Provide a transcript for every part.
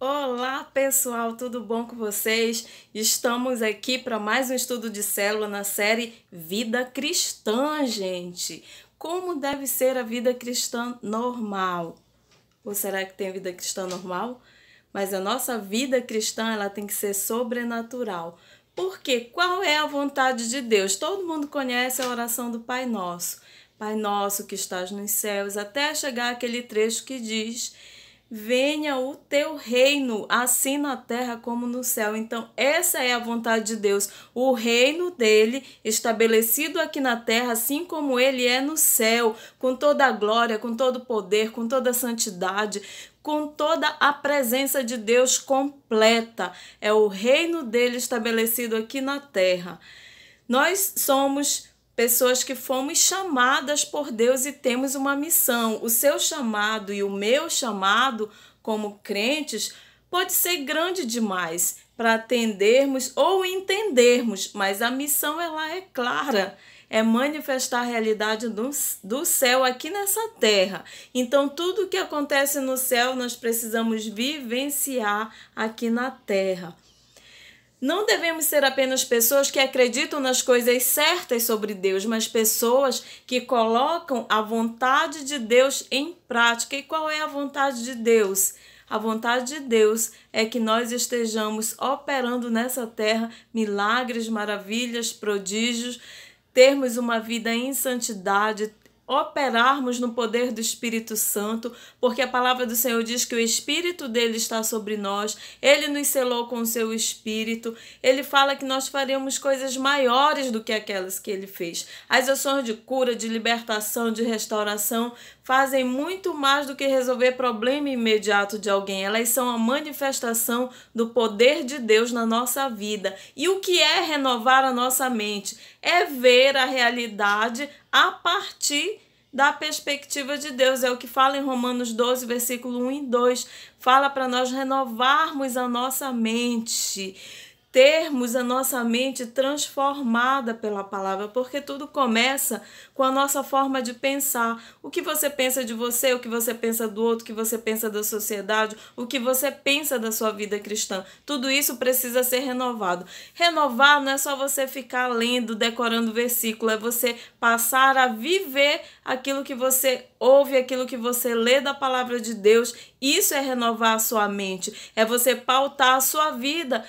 Olá, pessoal, tudo bom com vocês? Estamos aqui para mais um estudo de célula na série Vida Cristã, gente. Como deve ser a vida cristã normal? Ou será que tem vida cristã normal? Mas a nossa vida cristã, ela tem que ser sobrenatural. Porque qual é a vontade de Deus? Todo mundo conhece a oração do Pai Nosso. Pai Nosso que estás nos céus, até chegar aquele trecho que diz: venha o teu reino, assim na terra como no céu. Então, essa é a vontade de Deus. O reino dele estabelecido aqui na terra, assim como ele é no céu, com toda a glória, com todo o poder, com toda a santidade, com toda a presença de Deus completa. É o reino dele estabelecido aqui na terra. Nós somos pessoas que fomos chamadas por Deus e temos uma missão. O seu chamado e o meu chamado como crentes pode ser grande demais para atendermos ou entendermos, mas a missão ela é clara. É manifestar a realidade do céu aqui nessa terra. Então, tudo que acontece no céu, nós precisamos vivenciar aqui na terra. Não devemos ser apenas pessoas que acreditam nas coisas certas sobre Deus, mas pessoas que colocam a vontade de Deus em prática. E qual é a vontade de Deus? A vontade de Deus é que nós estejamos operando nessa terra milagres, maravilhas, prodígios, termos uma vida em santidade, operarmos no poder do Espírito Santo, porque a palavra do Senhor diz que o Espírito dele está sobre nós, ele nos selou com o seu Espírito, ele fala que nós faremos coisas maiores do que aquelas que ele fez. As ações de cura, de libertação, de restauração fazem muito mais do que resolver problema imediato de alguém, elas são a manifestação do poder de Deus na nossa vida. E o que é renovar a nossa mente? É ver a realidade a partir da perspectiva de Deus. É o que fala em Romanos 12, versículo 1 e 2. Fala para nós renovarmos a nossa mente, termos a nossa mente transformada pela palavra, porque tudo começa com a nossa forma de pensar. O que você pensa de você, o que você pensa do outro, o que você pensa da sociedade, o que você pensa da sua vida cristã. Tudo isso precisa ser renovado. Renovar não é só você ficar lendo, decorando versículo, é você passar a viver aquilo que você ouve, aquilo que você lê da palavra de Deus. Isso é renovar a sua mente, é você pautar a sua vida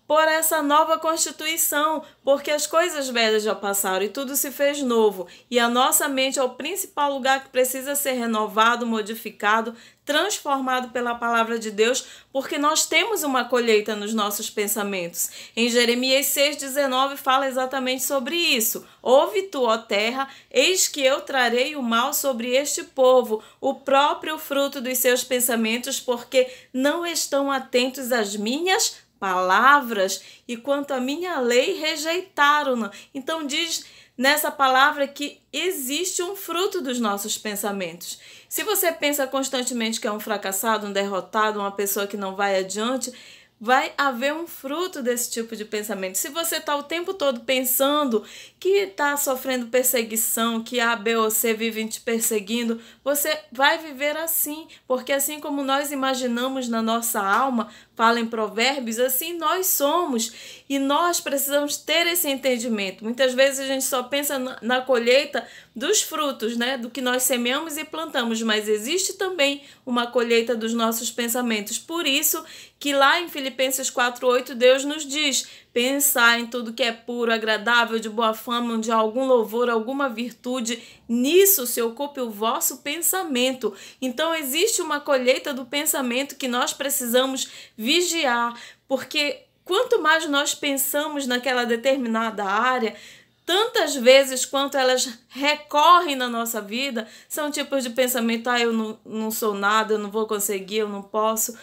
por essa nova constituição, porque as coisas velhas já passaram e tudo se fez novo. E a nossa mente é o principal lugar que precisa ser renovado, modificado, transformado pela palavra de Deus, porque nós temos uma colheita nos nossos pensamentos. Em Jeremias 6,19 fala exatamente sobre isso. Ouve tu, ó terra, eis que eu trarei o mal sobre este povo, o próprio fruto dos seus pensamentos, porque não estão atentos às minhas palavras, e quanto à minha lei rejeitaram-na. Então diz nessa palavra que existe um fruto dos nossos pensamentos. Se você pensa constantemente que é um fracassado, um derrotado, uma pessoa que não vai adiante, vai haver um fruto desse tipo de pensamento. Se você está o tempo todo pensando que está sofrendo perseguição, que A, B ou C vivem te perseguindo, você vai viver assim, porque assim como nós imaginamos na nossa alma, fala em Provérbios, assim nós somos, e nós precisamos ter esse entendimento. Muitas vezes a gente só pensa na colheita dos frutos, né, do que nós semeamos e plantamos, mas existe também uma colheita dos nossos pensamentos. Por isso que lá em Filipenses 4:8 Deus nos diz: pensar em tudo que é puro, agradável, de boa fama, onde há algum louvor, alguma virtude, nisso se ocupe o vosso pensamento. Então existe uma colheita do pensamento que nós precisamos vigiar, porque quanto mais nós pensamos naquela determinada área, tantas vezes quanto elas recorrem na nossa vida, são tipos de pensamento: eu não sou nada, eu não vou conseguir, eu não posso.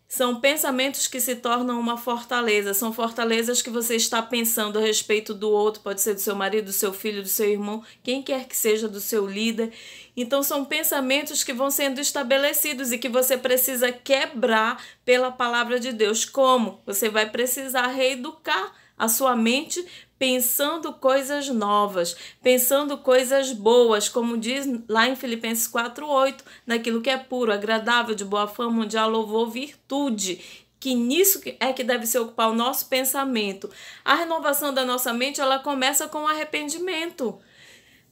São pensamentos que se tornam uma fortaleza, são fortalezas que você está pensando a respeito do outro, pode ser do seu marido, do seu filho, do seu irmão, quem quer que seja, do seu líder. Então são pensamentos que vão sendo estabelecidos e que você precisa quebrar pela palavra de Deus. Como? Você vai precisar reeducar a sua mente pensando coisas novas, pensando coisas boas, como diz lá em Filipenses 4:8, naquilo que é puro, agradável, de boa fama, onde há louvor, virtude. Que nisso é que deve se ocupar o nosso pensamento. A renovação da nossa mente, ela começa com o arrependimento.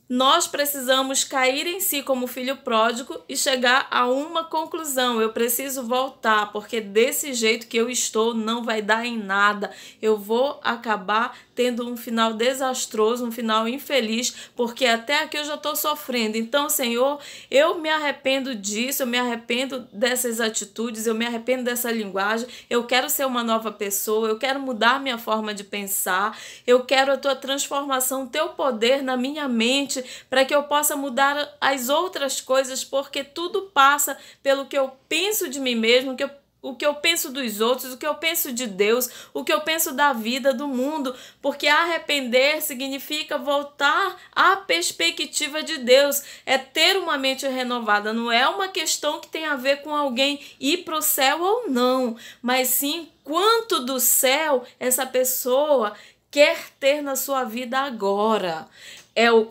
Nós precisamos cair em si como filho pródigo e chegar a uma conclusão. Eu preciso voltar, porque desse jeito que eu estou não vai dar em nada. Eu vou acabar tendo um final desastroso, um final infeliz, porque até aqui eu já estou sofrendo. Então, Senhor, eu me arrependo disso, eu me arrependo dessas atitudes, eu me arrependo dessa linguagem. Eu quero ser uma nova pessoa, eu quero mudar minha forma de pensar, eu quero a tua transformação, o teu poder na minha mente, para que eu possa mudar as outras coisas, porque tudo passa pelo que eu penso de mim mesmo, o que eu penso dos outros, o que eu penso de Deus, o que eu penso da vida, do mundo, porque arrepender significa voltar à perspectiva de Deus, é ter uma mente renovada, não é uma questão que tem a ver com alguém ir para o céu ou não, mas sim quanto do céu essa pessoa quer ter na sua vida agora.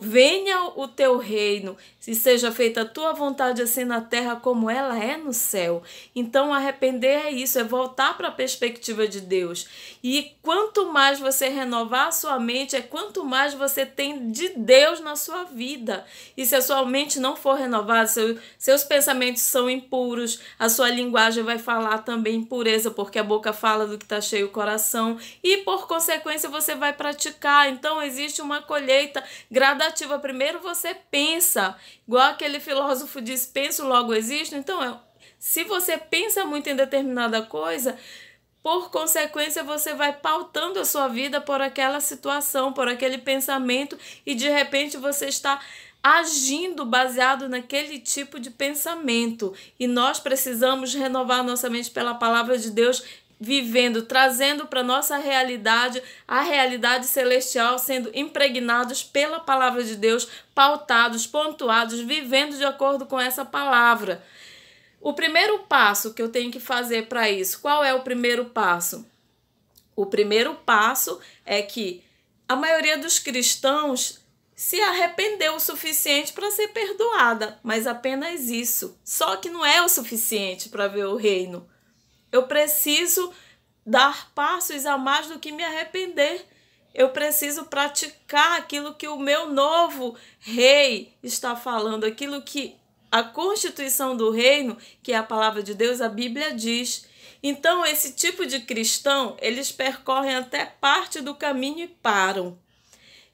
Venha o teu reino, se seja feita a tua vontade assim na terra como ela é no céu. Então arrepender é isso, é voltar para a perspectiva de Deus. E quanto mais você renovar a sua mente, é quanto mais você tem de Deus na sua vida. E se a sua mente não for renovada, seus pensamentos são impuros, a sua linguagem vai falar também impureza, porque a boca fala do que está cheio o coração, e por consequência você vai praticar. Então existe uma colheita gradativa. Primeiro você pensa, igual aquele filósofo diz, penso logo existo. Então, se você pensa muito em determinada coisa, por consequência você vai pautando a sua vida por aquela situação, por aquele pensamento, e de repente você está agindo baseado naquele tipo de pensamento. E nós precisamos renovar nossa mente pela palavra de Deus, vivendo, trazendo para nossa realidade a realidade celestial, sendo impregnados pela palavra de Deus, pautados, pontuados, vivendo de acordo com essa palavra. O primeiro passo que eu tenho que fazer para isso, qual é o primeiro passo? O primeiro passo é que a maioria dos cristãos se arrependeu o suficiente para ser perdoada, mas apenas isso. Só que não é o suficiente para ver o reino. Eu preciso dar passos a mais do que me arrepender. Eu preciso praticar aquilo que o meu novo rei está falando, aquilo que a constituição do reino, que é a palavra de Deus, a Bíblia diz. Então, esse tipo de cristão, eles percorrem até parte do caminho e param.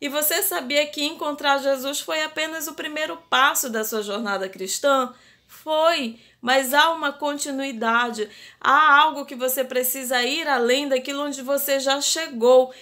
E você sabia que encontrar Jesus foi apenas o primeiro passo da sua jornada cristã? Foi, mas há uma continuidade, há algo que você precisa ir além daquilo onde você já chegou.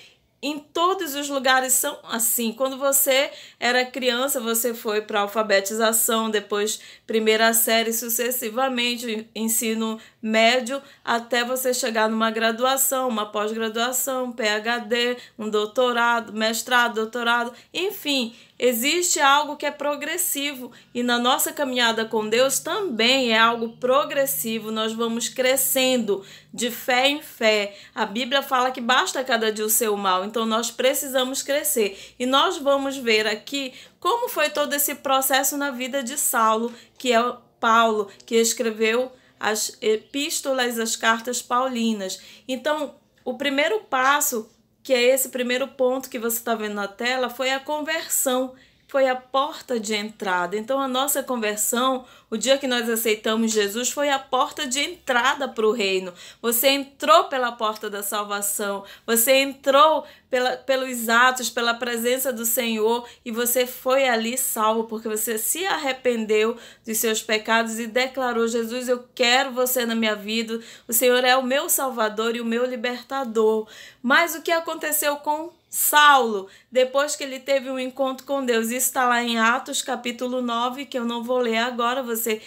Em todos os lugares são assim. Quando você era criança, você foi para a alfabetização, depois primeira série, sucessivamente, ensino médio, até você chegar numa graduação, uma pós-graduação, PhD, um doutorado, mestrado, doutorado, enfim. Existe algo que é progressivo, e na nossa caminhada com Deus também é algo progressivo. Nós vamos crescendo de fé em fé. A Bíblia fala que basta cada dia o seu mal, então nós precisamos crescer. E nós vamos ver aqui como foi todo esse processo na vida de Saulo, que é Paulo, que escreveu as epístolas, as cartas paulinas. Então, o primeiro passo, que é esse primeiro ponto que você está vendo na tela, foi a conversão, foi a porta de entrada. Então, a nossa conversão, o dia que nós aceitamos Jesus, foi a porta de entrada para o reino. Você entrou pela porta da salvação, você entrou pelos atos, pela presença do Senhor, e você foi ali salvo, porque você se arrependeu dos seus pecados e declarou: Jesus, eu quero você na minha vida, o Senhor é o meu Salvador e o meu libertador. Mas o que aconteceu com Saulo, depois que ele teve um encontro com Deus? Isso está lá em Atos capítulo 9, que eu não vou ler agora, você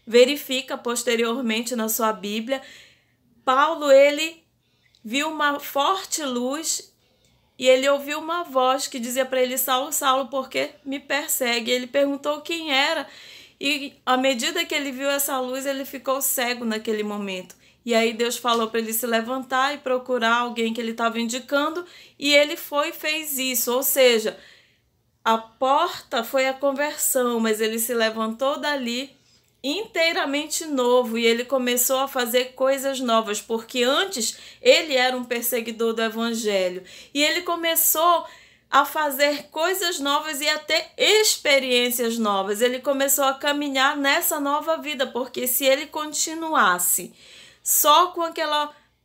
verifica posteriormente na sua Bíblia. Paulo, ele viu uma forte luz e ele ouviu uma voz que dizia para ele: Saulo, Saulo, por que me persegue? Ele perguntou quem era, e à medida que ele viu essa luz, ele ficou cego naquele momento. E aí Deus falou para ele se levantar e procurar alguém que ele estava indicando, e ele foi e fez isso. Ou seja, a porta foi a conversão, mas ele se levantou dali inteiramente novo e ele começou a fazer coisas novas, porque antes ele era um perseguidor do evangelho e ele começou a fazer coisas novas e a ter experiências novas. Ele começou a caminhar nessa nova vida, porque se ele continuasse só com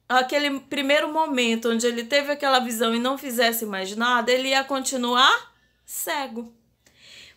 aquele primeiro momento onde ele teve aquela visão e não fizesse mais nada, ele ia continuar cego.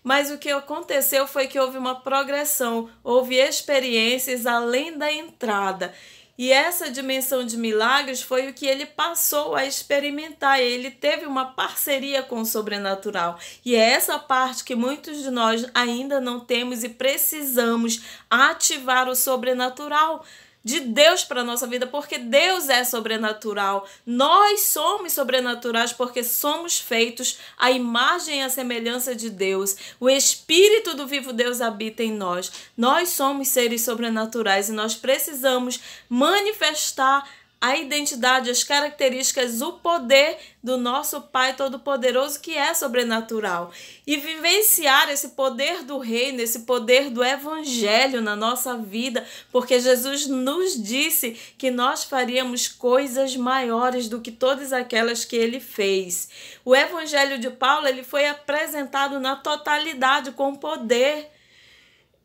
Mas o que aconteceu foi que houve uma progressão, houve experiências além da entrada. E essa dimensão de milagres foi o que ele passou a experimentar. Ele teve uma parceria com o sobrenatural. E é essa parte que muitos de nós ainda não temos e precisamos ativar o sobrenatural de Deus para a nossa vida, porque Deus é sobrenatural. Nós somos sobrenaturais porque somos feitos à imagem e à semelhança de Deus. O Espírito do vivo Deus habita em nós. Nós somos seres sobrenaturais e nós precisamos manifestar a identidade, as características, o poder do nosso Pai Todo-Poderoso, que é sobrenatural. E vivenciar esse poder do reino, esse poder do evangelho na nossa vida, porque Jesus nos disse que nós faríamos coisas maiores do que todas aquelas que ele fez. O evangelho de Paulo, ele foi apresentado na totalidade, com poder.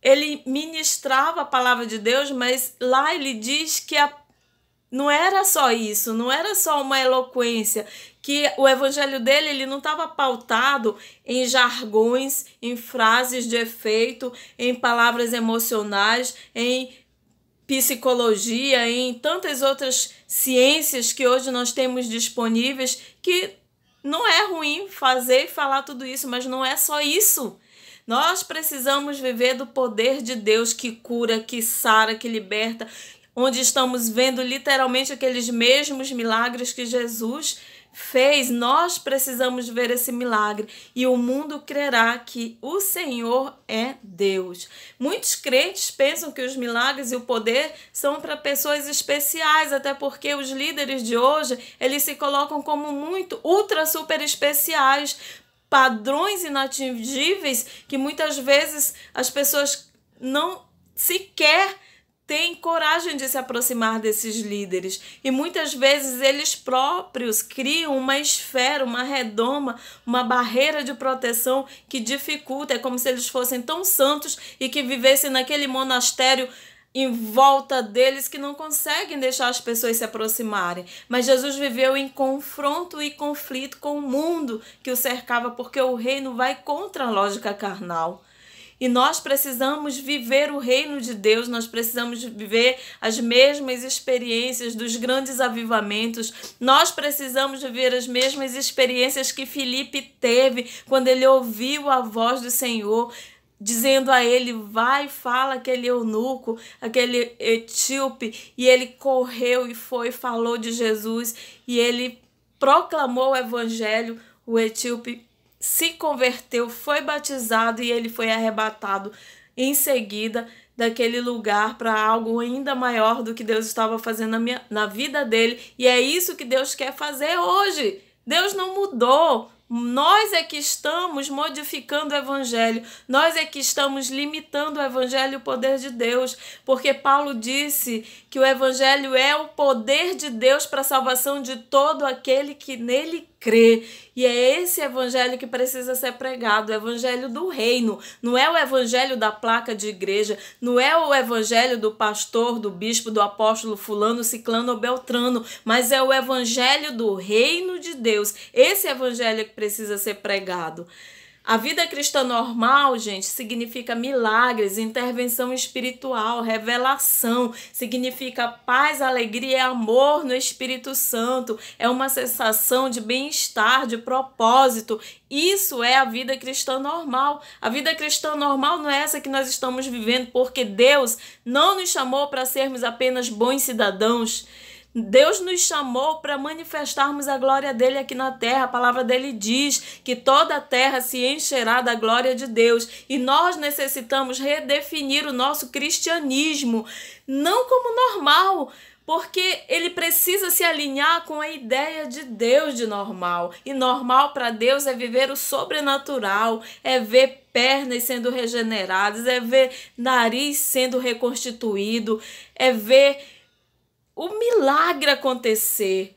Ele ministrava a palavra de Deus, mas lá ele diz que não era só isso, não era só uma eloquência, que o evangelho dele ele não estava pautado em jargões, em frases de efeito, em palavras emocionais, em psicologia, em tantas outras ciências que hoje nós temos disponíveis, que não é ruim fazer e falar tudo isso, mas não é só isso. Nós precisamos viver do poder de Deus que cura, que sara, que liberta, onde estamos vendo literalmente aqueles mesmos milagres que Jesus fez. Nós precisamos ver esse milagre e o mundo crerá que o Senhor é Deus. Muitos crentes pensam que os milagres e o poder são para pessoas especiais, até porque os líderes de hoje, eles se colocam como muito ultra super especiais, padrões inatingíveis que muitas vezes as pessoas não sequer têm coragem de se aproximar desses líderes. E muitas vezes eles próprios criam uma esfera, uma redoma, uma barreira de proteção que dificulta. É como se eles fossem tão santos e que vivessem naquele monastério em volta deles, que não conseguem deixar as pessoas se aproximarem. Mas Jesus viveu em confronto e conflito com o mundo que o cercava, porque o reino vai contra a lógica carnal. E nós precisamos viver o reino de Deus, nós precisamos viver as mesmas experiências dos grandes avivamentos, nós precisamos viver as mesmas experiências que Filipe teve quando ele ouviu a voz do Senhor, dizendo a ele, vai, fala aquele eunuco, aquele etíope, e ele correu e foi, falou de Jesus, e ele proclamou o evangelho. O etíope se converteu, foi batizado e ele foi arrebatado em seguida daquele lugar para algo ainda maior do que Deus estava fazendo na vida dele. E é isso que Deus quer fazer hoje. Deus não mudou. Nós é que estamos modificando o evangelho, nós é que estamos limitando o evangelho e o poder de Deus, porque Paulo disse que o evangelho é o poder de Deus para a salvação de todo aquele que nele crê. E é esse evangelho que precisa ser pregado, o evangelho do reino. Não é o evangelho da placa de igreja, não é o evangelho do pastor, do bispo, do apóstolo fulano, ciclano ou beltrano, mas é o evangelho do reino de Deus. Esse evangelho é que precisa ser pregado. A vida cristã normal, gente, significa milagres, intervenção espiritual, revelação, significa paz, alegria e amor no Espírito Santo, é uma sensação de bem-estar, de propósito. Isso é a vida cristã normal. A vida cristã normal não é essa que nós estamos vivendo, porque Deus não nos chamou para sermos apenas bons cidadãos. Deus nos chamou para manifestarmos a glória dele aqui na terra. A palavra dele diz que toda a terra se encherá da glória de Deus. E nós necessitamos redefinir o nosso cristianismo, não como normal, porque ele precisa se alinhar com a ideia de Deus de normal. E normal para Deus é viver o sobrenatural, é ver pernas sendo regeneradas, é ver nariz sendo reconstituído, é ver o milagre acontecer.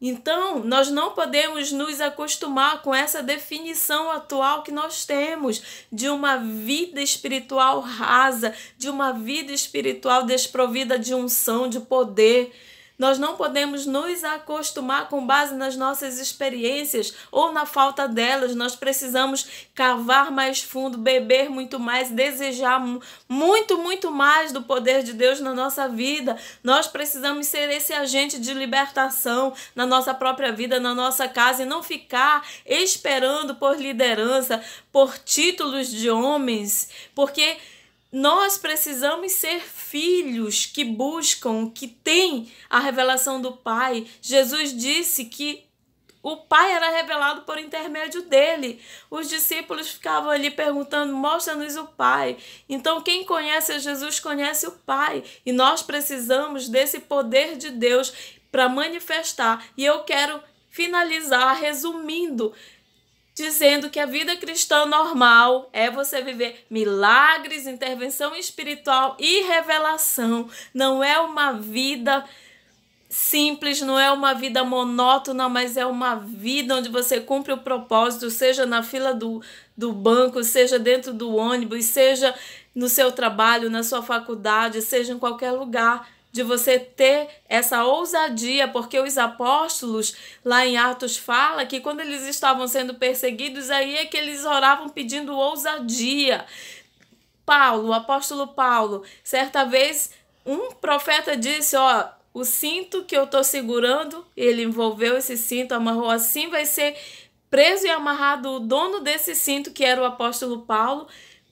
Então, nós não podemos nos acostumar com essa definição atual que nós temos de uma vida espiritual rasa, de uma vida espiritual desprovida de unção, de poder. Nós não podemos nos acostumar com base nas nossas experiências ou na falta delas. Nós precisamos cavar mais fundo, beber muito mais, desejar muito, muito mais do poder de Deus na nossa vida. Nós precisamos ser esse agente de libertação na nossa própria vida, na nossa casa, e não ficar esperando por liderança, por títulos de homens, porque nós precisamos ser filhos que buscam, que têm a revelação do Pai. Jesus disse que o Pai era revelado por intermédio dele. Os discípulos ficavam ali perguntando: mostra-nos o Pai. Então, quem conhece a Jesus conhece o Pai. E nós precisamos desse poder de Deus para manifestar. E eu quero finalizar resumindo, dizendo que a vida cristã normal é você viver milagres, intervenção espiritual e revelação. Não é uma vida simples, não é uma vida monótona, mas é uma vida onde você cumpre o propósito, seja na fila do banco, seja dentro do ônibus, seja no seu trabalho, na sua faculdade, seja em qualquer lugar, de você ter essa ousadia, porque os apóstolos, lá em Atos, fala que quando eles estavam sendo perseguidos, aí é que eles oravam pedindo ousadia. O apóstolo Paulo, certa vez, um profeta disse: o cinto que eu estou segurando, ele envolveu esse cinto, amarrou assim, vai ser preso e amarrado o dono desse cinto, que era o apóstolo Paulo,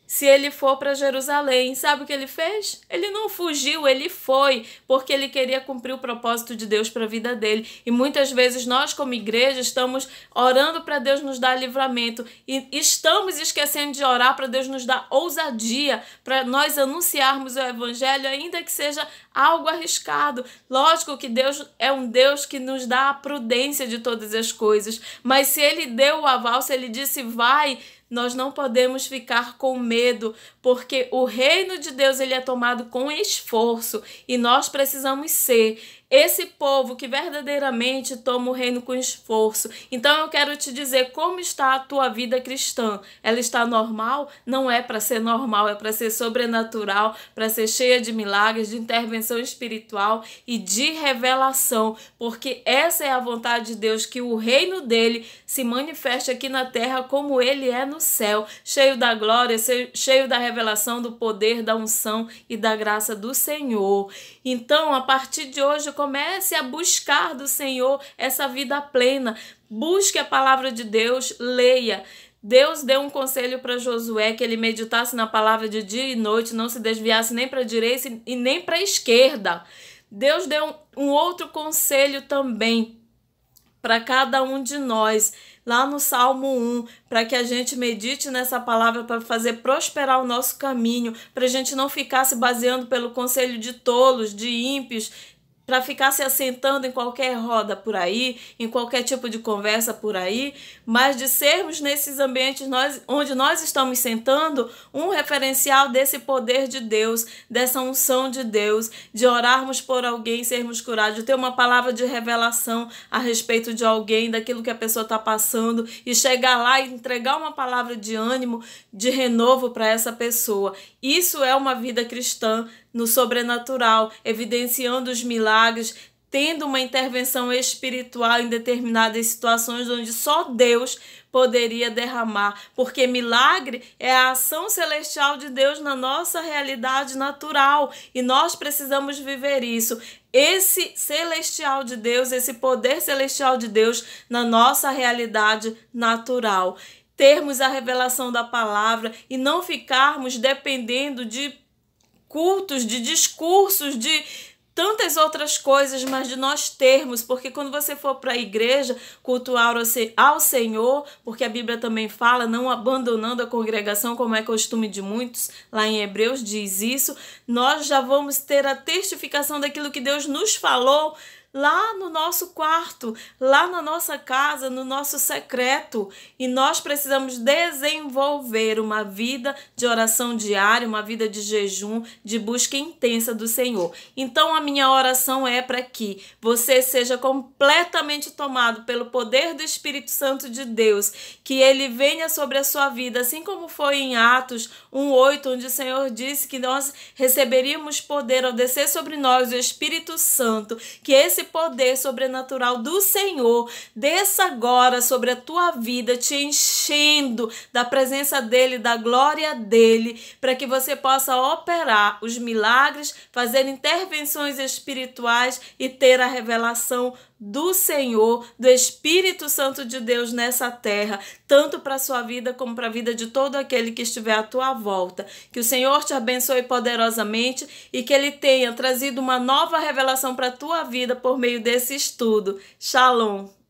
se ele for para Jerusalém. Sabe o que ele fez? Ele não fugiu, ele foi, porque ele queria cumprir o propósito de Deus para a vida dele. E muitas vezes nós, como igreja, estamos orando para Deus nos dar livramento e estamos esquecendo de orar para Deus nos dar ousadia, para nós anunciarmos o evangelho, ainda que seja algo arriscado. Lógico que Deus é um Deus que nos dá a prudência de todas as coisas, mas se ele deu o aval, se ele disse vai, nós não podemos ficar com medo, porque o reino de Deus ele é tomado com esforço e nós precisamos ser esse povo que verdadeiramente toma o reino com esforço. Então eu quero te dizer como está a tua vida cristã. Ela está normal? Não é para ser normal, é para ser sobrenatural, para ser cheia de milagres, de intervenção espiritual e de revelação, porque essa é a vontade de Deus, que o reino dele se manifeste aqui na terra como ele é no céu, cheio da glória, cheio da revelação, do poder, da unção e da graça do Senhor. Então, a partir de hoje, comece a buscar do Senhor essa vida plena. Busque a palavra de Deus, leia. Deus deu um conselho para Josué, que ele meditasse na palavra de dia e noite, não se desviasse nem para a direita e nem para a esquerda. Deus deu um outro conselho também para cada um de nós, lá no Salmo 1, para que a gente medite nessa palavra, para fazer prosperar o nosso caminho, para a gente não ficar se baseando pelo conselho de tolos, de ímpios, para ficar se assentando em qualquer roda por aí, em qualquer tipo de conversa por aí, mas de sermos nesses ambientes onde nós estamos sentando um referencial desse poder de Deus, dessa unção de Deus, de orarmos por alguém, sermos curados, de ter uma palavra de revelação a respeito de alguém, daquilo que a pessoa está passando, e chegar lá e entregar uma palavra de ânimo, de renovo para essa pessoa. Isso é uma vida cristã no sobrenatural, evidenciando os milagres, tendo uma intervenção espiritual em determinadas situações onde só Deus poderia derramar, porque milagre é a ação celestial de Deus na nossa realidade natural e nós precisamos viver isso. Esse celestial de Deus, esse poder celestial de Deus na nossa realidade natural. Termos a revelação da palavra e não ficarmos dependendo de cultos, de discursos, de tantas outras coisas, mas de nós termos, porque quando você for para a igreja cultuar ao Senhor, porque a Bíblia também fala, não abandonando a congregação, como é costume de muitos, lá em Hebreus diz isso, nós já vamos ter a testificação daquilo que Deus nos falou lá no nosso quarto, lá na nossa casa, no nosso secreto. E nós precisamos desenvolver uma vida de oração diária, uma vida de jejum, de busca intensa do Senhor. Então a minha oração é para que você seja completamente tomado pelo poder do Espírito Santo de Deus, que ele venha sobre a sua vida, assim como foi em Atos 1:8, onde o Senhor disse que nós receberíamos poder ao descer sobre nós o Espírito Santo, que esse poder sobrenatural do Senhor desça agora sobre a tua vida, te enchendo da presença dele, da glória dele, para que você possa operar os milagres, fazer intervenções espirituais e ter a revelação do Senhor, do Espírito Santo de Deus nessa terra, tanto para a sua vida como para a vida de todo aquele que estiver à tua volta. Que o Senhor te abençoe poderosamente e que ele tenha trazido uma nova revelação para a tua vida por meio desse estudo. Shalom!